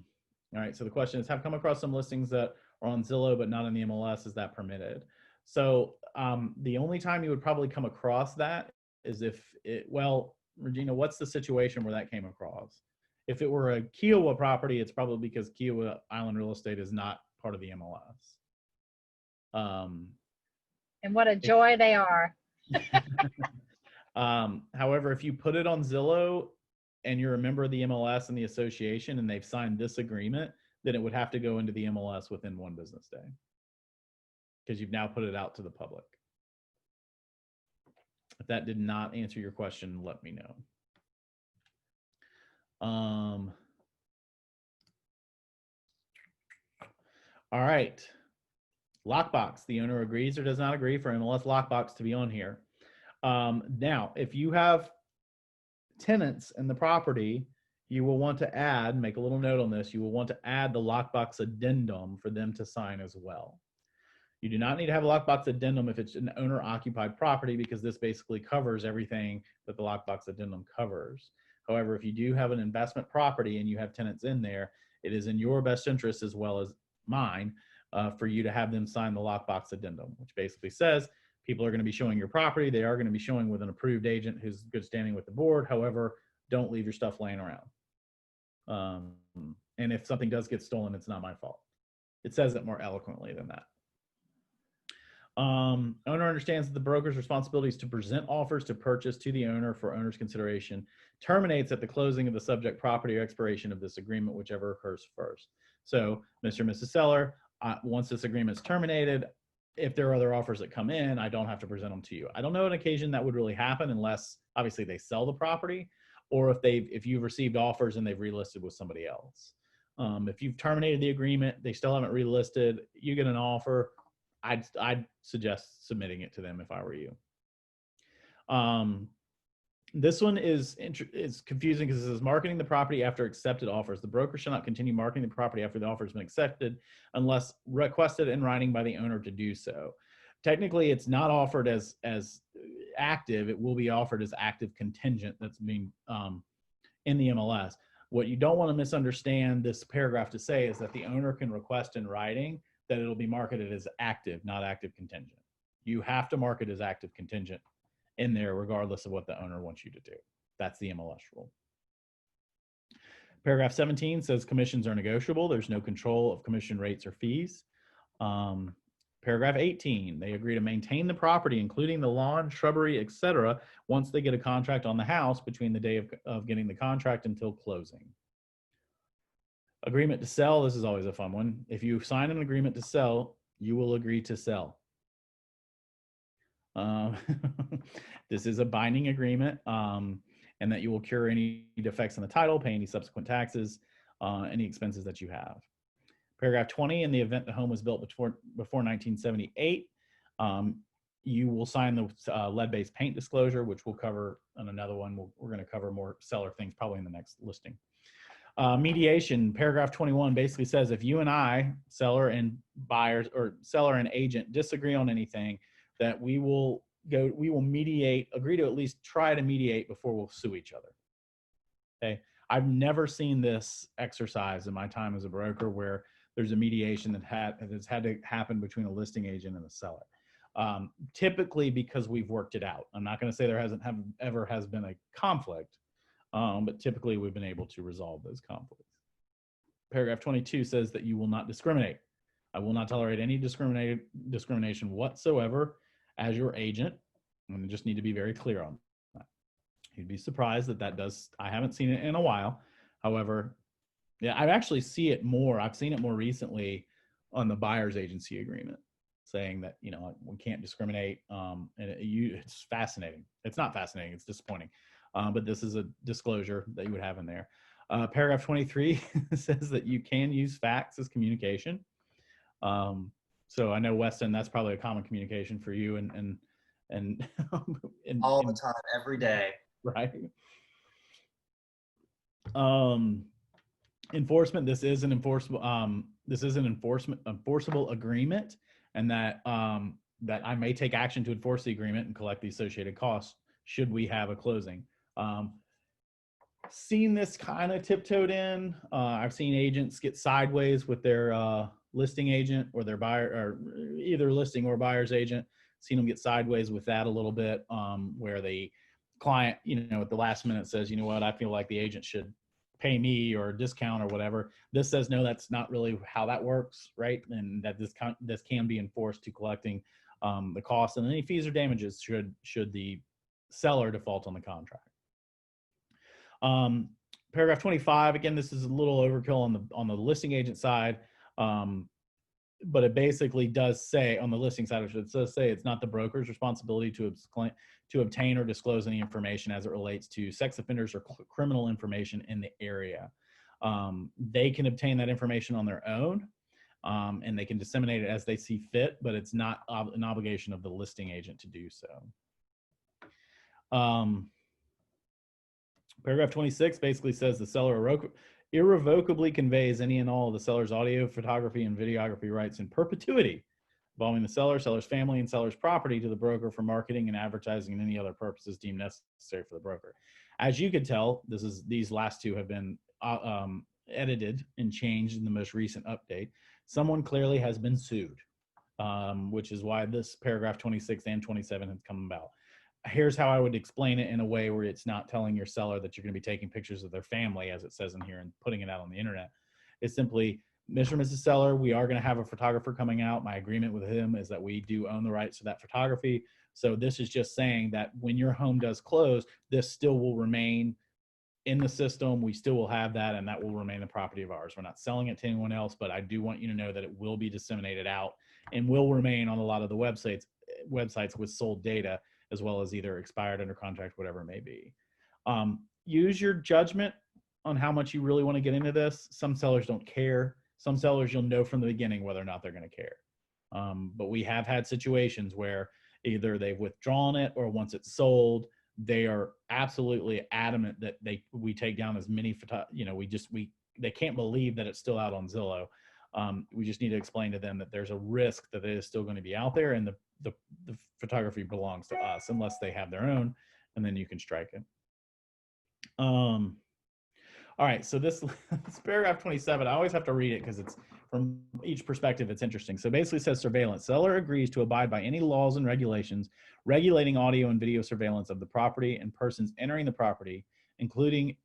right, so the question is, have come across some listings that are on Zillow but not in the MLS, is that permitted? So the only time you would probably come across that is if it, well, Regina, what's the situation where that came across? If it were a Kiowa property, it's probably because Kiowa Island Real Estate is not part of the MLS. And what a joy they are. However, if you put it on Zillow and you're a member of the MLS and the association and they've signed this agreement, then it would have to go into the MLS within 1 business day because you've now put it out to the public. If that did not answer your question, let me know. All right. Lockbox. The owner agrees or does not agree for MLS Lockbox to be on here. Now, if you have tenants in the property you will want to add, make a little note on this, you will want to add the lockbox addendum for them to sign as well. You do not need to have a lockbox addendum if it's an owner-occupied property, because this basically covers everything that the lockbox addendum covers. However, if you do have an investment property and you have tenants in there, it is in your best interest as well as mine for you to have them sign the lockbox addendum, which basically says people are going to be showing your property. They are going to be showing with an approved agent who's good standing with the board. However, don't leave your stuff laying around. And if something does get stolen, it's not my fault. It says it more eloquently than that. Owner understands that the broker's responsibility is to present offers to purchase to the owner for owner's consideration, terminates at the closing of the subject property or expiration of this agreement, whichever occurs first. So Mr. and Mrs. Seller, once this agreement is terminated, if there are other offers that come in, I don't have to present them to you. I don't know an occasion that would really happen unless obviously they sell the property, or if you've received offers and they've relisted with somebody else. If you've terminated the agreement, they still haven't relisted, you get an offer, I'd suggest submitting it to them if I were you. This one is confusing because it says marketing the property after accepted offers. The broker shall not continue marketing the property after the offer has been accepted unless requested in writing by the owner to do so. Technically, it's not offered as active. It will be offered as active contingent that's being in the MLS. What you don't want to misunderstand this paragraph to say is that the owner can request in writing that it'll be marketed as active, not active contingent. You have to mark it as active contingent in there regardless of what the owner wants you to do. That's the MLS rule. Paragraph 17 says commissions are negotiable. There's no control of commission rates or fees. Paragraph 18, they agree to maintain the property, including the lawn, shrubbery, etc., once they get a contract on the house between the day of getting the contract until closing. Agreement to sell, this is always a fun one. If you sign an agreement to sell, you will agree to sell. This is a binding agreement, and that you will cure any defects in the title, pay any subsequent taxes, any expenses that you have. Paragraph 20, in the event the home was built before 1978, you will sign the lead-based paint disclosure, which we'll cover on another one. We're going to cover more seller things probably in the next listing. Mediation, paragraph 21 basically says if you and I, seller and buyers, or seller and agent, disagree on anything, that we will mediate, agree to at least try to mediate before we'll sue each other. Okay. I've never seen this exercise in my time as a broker where there's a mediation that has had to happen between a listing agent and a seller. Typically because we've worked it out. I'm not going to say there ever has been a conflict, but typically we've been able to resolve those conflicts. Paragraph 22 says that you will not discriminate. I will not tolerate any discrimination whatsoever as your agent. And just need to be very clear on that. You'd be surprised that does, I haven't seen it in a while. However, yeah, I actually see it more. I've seen it more recently on the buyer's agency agreement, saying that, you know, we can't discriminate. And it's fascinating. It's not fascinating. It's disappointing. But this is a disclosure that you would have in there. Paragraph 23 says that you can use fax as communication. So I know, Weston, that's probably a common communication for you and all the time, every day. Right. Enforcement. This is an enforceable. This is an enforceable agreement, and that that I may take action to enforce the agreement and collect the associated costs should we have a closing. Seen this kind of tiptoed in. I've seen agents get sideways with their listing agent or their buyer, or either listing or buyer's agent. Seen them get sideways with that a little bit, where the client, you know, at the last minute says, you know what, I feel like the agent should pay me or discount or whatever. This says, no, that's not really how that works, right? And that this can be enforced to collecting the costs and any fees or damages should the seller default on the contract. Paragraph 25, again, this is a little overkill on the listing agent side, but it basically does say on the listing side, it does say it's not the broker's responsibility to obtain or disclose any information as it relates to sex offenders or criminal information in the area. They can obtain that information on their own, and they can disseminate it as they see fit, but it's not an obligation of the listing agent to do so. Paragraph 26 basically says the seller irrevocably conveys any and all of the seller's audio, photography, and videography rights in perpetuity involving the seller, seller's family, and seller's property to the broker for marketing and advertising and any other purposes deemed necessary for the broker. As you could tell, these last two have been edited and changed in the most recent update. Someone clearly has been sued, which is why this paragraph 26 and 27 has come about. Here's how I would explain it in a way where it's not telling your seller that you're going to be taking pictures of their family, as it says in here, and putting it out on the internet. It's simply, Mr. and Mrs. Seller, we are going to have a photographer coming out. My agreement with him is that we do own the rights to that photography. So this is just saying that when your home does close, this still will remain in the system. We still will have that, and that will remain the property of ours. We're not selling it to anyone else, but I do want you to know that it will be disseminated out and will remain on a lot of the websites with sold data, as well as either expired, under contract, whatever it may be. Use your judgment on how much you really want to get into this. Some sellers don't care. Some sellers, you'll know from the beginning whether or not they're going to care. But we have had situations where either they've withdrawn it, or once it's sold, they are absolutely adamant that we take down as many they can't believe that it's still out on Zillow. We just need to explain to them that there's a risk that it is still going to be out there, and the photography belongs to us unless they have their own, and then you can strike it. All right, so this paragraph 27, I always have to read it because it's from each perspective, it's interesting. So basically it says surveillance. Seller agrees to abide by any laws and regulations regulating audio and video surveillance of the property and persons entering the property, including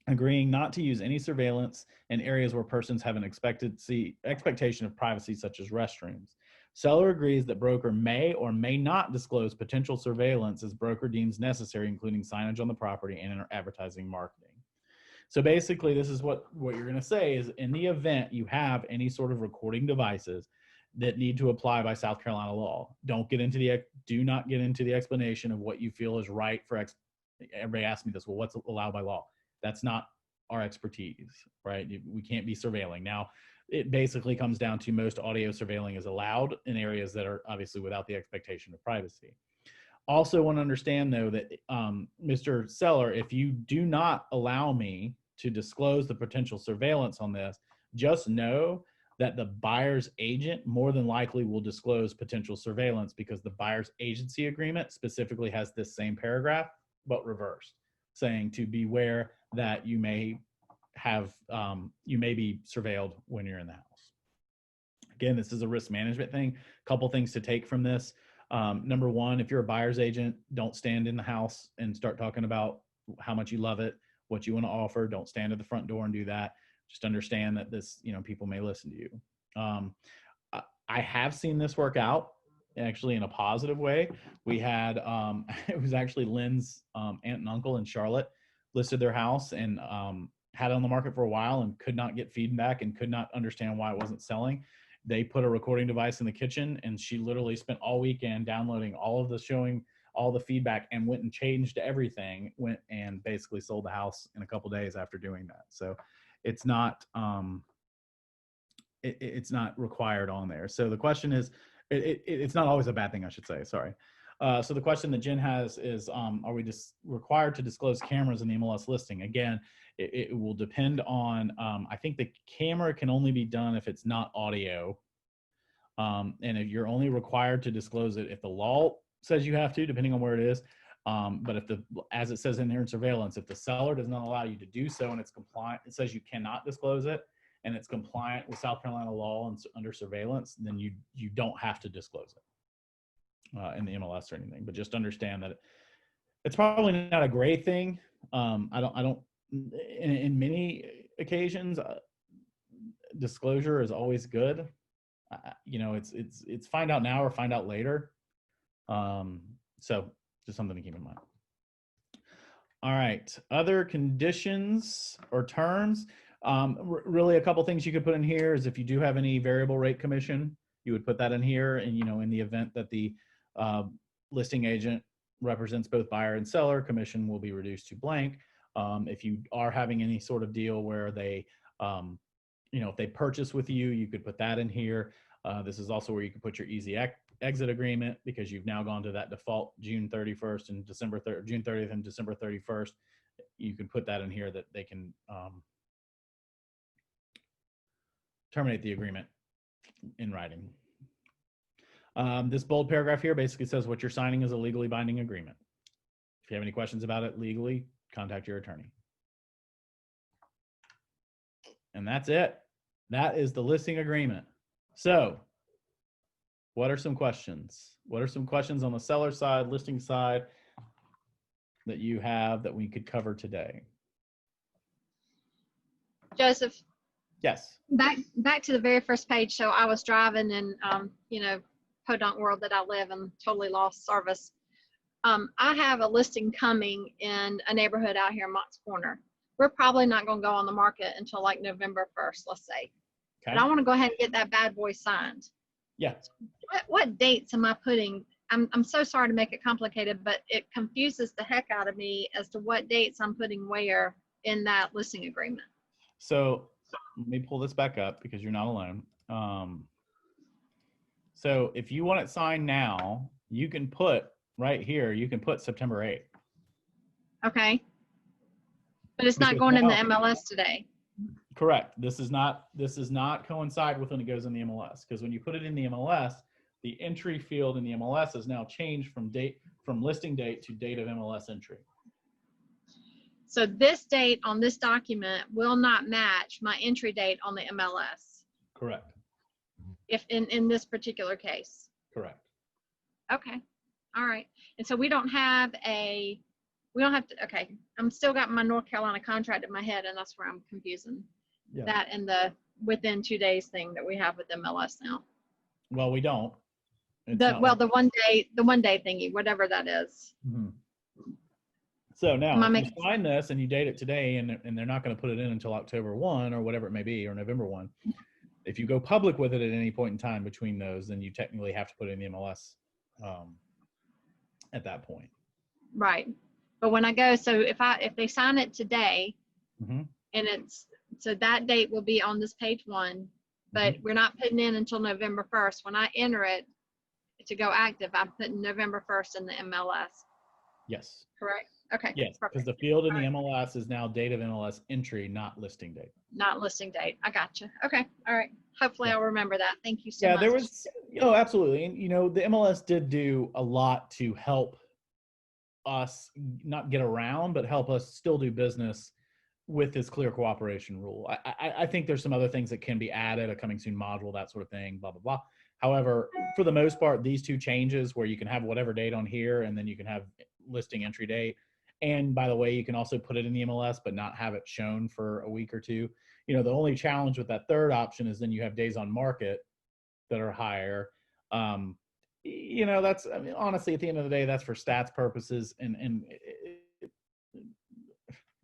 agreeing not to use any surveillance in areas where persons have an expectation of privacy, such as restrooms. Seller agrees that broker may or may not disclose potential surveillance as broker deems necessary, including signage on the property and advertising marketing. So basically, this is what you're going to say is, in the event you have any sort of recording devices that need to apply by South Carolina law, do not get into the explanation of what you feel is right for everybody asks me this, well, what's allowed by law? That's not our expertise, right? We can't be surveilling. Now, it basically comes down to most audio surveilling is allowed in areas that are obviously without the expectation of privacy. Also want to understand, though, that Mr. Seller, if you do not allow me to disclose the potential surveillance on this, just know that the buyer's agent more than likely will disclose potential surveillance, because the buyer's agency agreement specifically has this same paragraph, but reversed, saying to beware that you may be surveilled when you're in the house. Again, this is a risk management thing. A couple things to take from this. Number one, if you're a buyer's agent, don't stand in the house and start talking about how much you love it, what you want to offer. Don't stand at the front door and do that. Just understand that this, people may listen to you. I have seen this work out actually in a positive way. We had, it was actually Lynn's aunt and uncle in Charlotte listed their house and had it on the market for a while and could not get feedback and could not understand why it wasn't selling. They put a recording device in the kitchen, and she literally spent all weekend downloading showing all the feedback, and went and changed everything, went and basically sold the house in a couple days after doing that. So it's not, it's not required on there. So the question is, it's not always a bad thing, I should say, sorry. So the question that Jen has is, are we just required to disclose cameras in the MLS listing? Again, it will depend on, I think the camera can only be done if it's not audio. And if you're only required to disclose it if the law says you have to, depending on where it is. But if as it says in here in surveillance, if the seller does not allow you to do so and it's compliant, it says you cannot disclose it, and it's compliant with South Carolina law and under surveillance, then you don't have to disclose it in the MLS or anything. But just understand that it's probably not a great thing. In many occasions, disclosure is always good. It's find out now or find out later. So just something to keep in mind. All right, other conditions or terms. Really a couple things you could put in here is if you do have any variable rate commission, you would put that in here. And, in the event that the listing agent represents both buyer and seller, commission will be reduced to blank. If you are having any sort of deal where they, if they purchase with you, you could put that in here. This is also where you can put your easy exit agreement, because you've now gone to that default June 31st and June 30th and December 31st you can put that in here that they can terminate the agreement in writing. This bold paragraph here basically says what you're signing is a legally binding agreement. If you have any questions about it legally, contact your attorney. And that's it. That is the listing agreement. So what are some questions? What are some questions on the seller side, listing side that you have that we could cover today? Joseph, Yes. back to the very first page. So I was driving in, podunk world that I live in, totally lost service. I have a listing coming in a neighborhood out here in Mott's Corner. We're probably not going to go on the market until like November 1st, let's say. Okay. But I want to go ahead and get that bad boy signed. Yeah. What dates am I putting? I'm so sorry to make it complicated, but it confuses the heck out of me as to what dates I'm putting where in that listing agreement. So let me pull this back up because you're not alone. So if you want it signed now, you can put right here, you can put September 8th. Okay. But it's not Because going in the now- MLS today. Correct. This is not coincide with when it goes in the MLS, because when you put it in the MLS, the entry field in the MLS is now changed from listing date to date of MLS entry. So this date on this document will not match my entry date on the MLS Correct. if in this particular case. Correct. Okay. All right. And so we don't have to, okay. I'm still got my North Carolina contract in my head, and that's where I'm confusing Yeah. that and the within 2 days thing that we have with MLS now. Well, we don't. It's The not well, like- the one day thingy, whatever that is. Mhm. So now, Am I if making you sign this and you date it today, and they're not going to put it in until October 1 or whatever it may be, or November 1. If you go public with it at any point in time between those, then you technically have to put it in the MLS at that point. Right. But when I go, so if they sign it today, Mhm. and so that date will be on this page 1, but we're not putting in until November 1st. When I enter it to go active, I'm putting November 1st in the MLS. Yes. Correct? Okay. Yes, because Perfect. the field in the All MLS is now date of MLS entry, not listing date. Not listing date. I gotcha. Okay. All right. Hopefully Yeah. I'll remember that. Thank you so Yeah, much. there was, absolutely. And, the MLS did do a lot to help us not get around, but help us still do business with this clear cooperation rule. I think there's some other things that can be added, a coming soon module, that sort of thing, blah, blah, blah. However, for the most part, these two changes where you can have whatever date on here, and then you can have listing entry date. And by the way, you can also put it in the MLS, but not have it shown for a week or two. The only challenge with that third option is then you have days on market that are higher. That's, honestly, at the end of the day, that's for stats purposes, and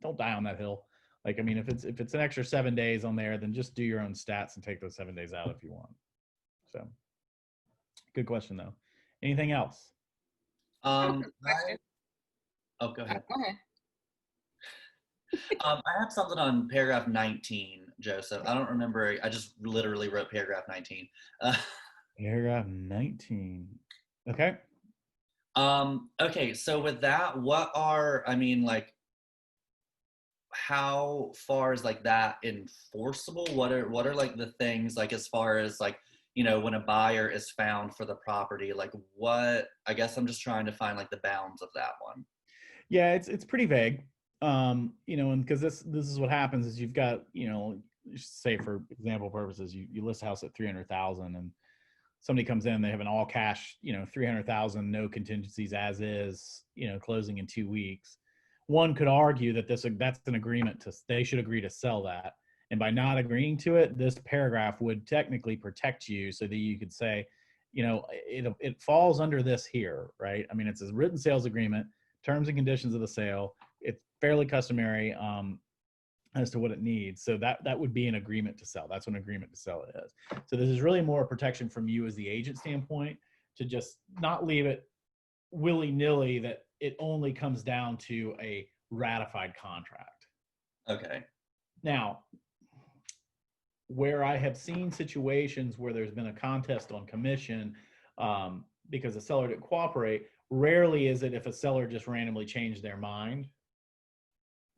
don't die on that hill. If it's an extra 7 days on there, then just do your own stats and take those 7 days out if you want. So good question though. Anything else? Oh, go ahead. Go ahead. I have something on paragraph 19, Joseph. I don't remember. I just literally wrote paragraph 19. Paragraph 19. Okay. Okay. So with that, how far is that enforceable? What are the things as far as when a buyer is found for the property, I guess I'm just trying to find the bounds of that one. Yeah, it's pretty vague. And because this is what happens is you've got, say for example purposes, you list a house at 300,000 and somebody comes in, they have an all cash, 300,000, no contingencies as is, closing in 2 weeks. One could argue that that's an agreement they should agree to sell that. And by not agreeing to it, this paragraph would technically protect you so that you could say, it falls under this here, right? It's a written sales agreement, terms and conditions of the sale. It's fairly customary as to what it needs. So that would be an agreement to sell. That's what an agreement to sell is. So this is really more protection from you as the agent standpoint, to just not leave it willy-nilly that it only comes down to a ratified contract. Okay. Now, where I have seen situations where there's been a contest on commission because the seller didn't cooperate, rarely is it if a seller just randomly changed their mind.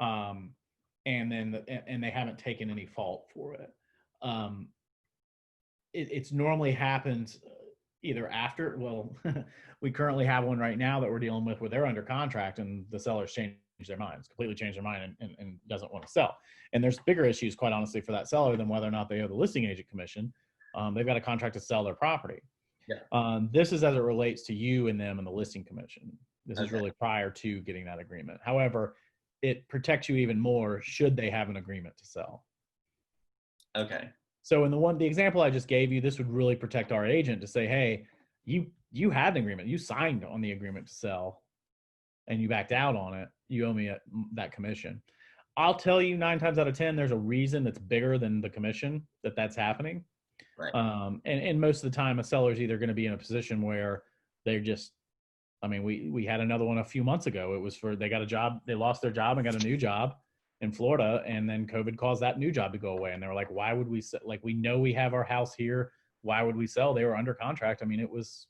and then and they haven't taken any fault for it. It's normally happens either after. Well, we currently have one right now that we're dealing with where they're under contract and the sellers change their minds, completely change their mind, and doesn't want to sell. And there's bigger issues, quite honestly, for that seller than whether or not they owe the listing agent commission. They've got a contract to sell their property. Yeah. This is as it relates to you and them and the listing commission. This is Okay. really prior to getting that agreement. However, it protects you even more should they have an agreement to sell. Okay. So in the example I just gave you, this would really protect our agent to say, hey, you had an agreement, you signed on the agreement to sell, and you backed out on it. You owe me that commission. I'll tell you 9 times out of 10, there's a reason that's bigger than the commission that's happening. Right. And most of the time, a seller's either going to be in a position where they're just, I mean, we had another one a few months ago. It was they got a job, they lost their job and got a new job in Florida, and then COVID caused that new job to go away. And they were like, why would we sell? Like, we know we have our house here. Why would we sell? They were under contract. I mean, it was,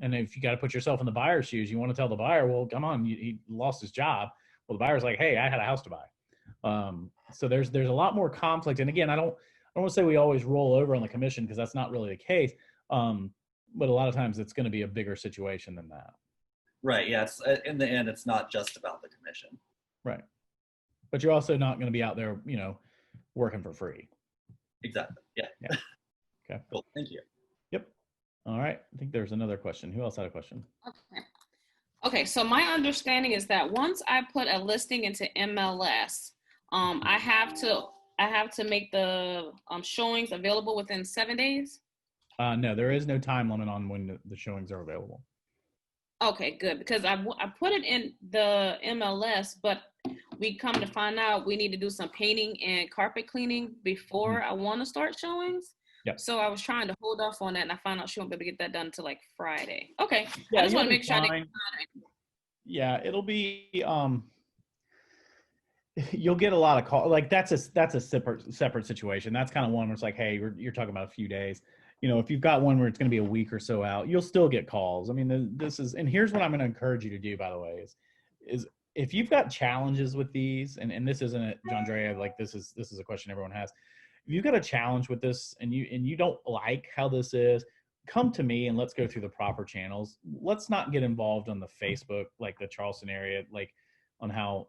and if you got to put yourself in the buyer's shoes, you want to tell the buyer, well, come on, he lost his job. Well, the buyer's like, hey, I had a house to buy. So there's a lot more conflict. And again, I don't want to say we always roll over on the commission, because that's not really the case. But a lot of times it's going to be a bigger situation than that. Right. Yeah. It's, in the end, it's not just about the commission. Right. But you're also not going to be out there, working for free. Exactly. Yeah. Okay. Cool. Thank you. Yep. All right. I think there's another question. Who else had a question? Okay, so my understanding is that once I put a listing into MLS, I have to make the showings available within 7 days. No, there is no time limit on when the showings are available. Okay, good, because I put it in the MLS, but we come to find out we need to do some painting and carpet cleaning before I want to start showings. Yep. So I was trying to hold off on that, and I found out she won't be able to get that done until like Friday. Okay. Yeah, I just you'll want to be make sure I didn't. fine. Yeah, it'll be you'll get a lot of calls. Like that's a separate situation. That's kind of one where it's like, hey, you're talking about a few days. If you've got one where it's going to be a week or so out, you'll still get calls. I mean, this is, and here's what I'm going to encourage you to do, by the way, is if you've got challenges with these, and this isn't it, John Drea, like this is a question everyone has. If you've got a challenge with this and you don't like how this is, come to me and let's go through the proper channels. Let's not get involved on the Facebook, like the Charleston area, like on how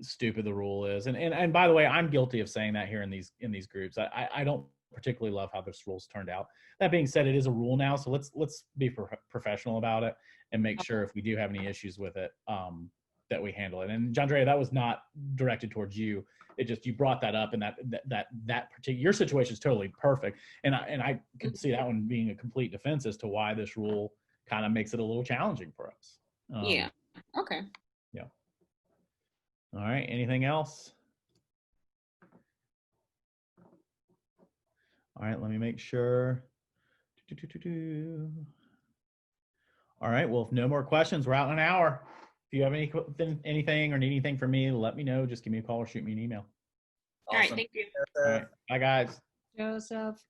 stupid the rule is. And by the way, I'm guilty of saying that here in these groups. I don't particularly love how this rule's turned out. That being said, it is a rule now, so let's be professional about it and make sure if we do have any issues with it, that we handle it. And John Drea, that was not directed towards you. It just, you brought that up, and that particular, your situation is totally perfect. And I could see that one being a complete defense as to why this rule kind of makes it a little challenging for us. Yeah. Okay. Yeah. All right. Anything else? All right. Let me make sure. All right. Well, if no more questions, we're out in an hour. If you have anything or need anything from me, let me know. Just give me a call or shoot me an email. All right. Awesome. Thank you. All right. Bye, guys. Joseph.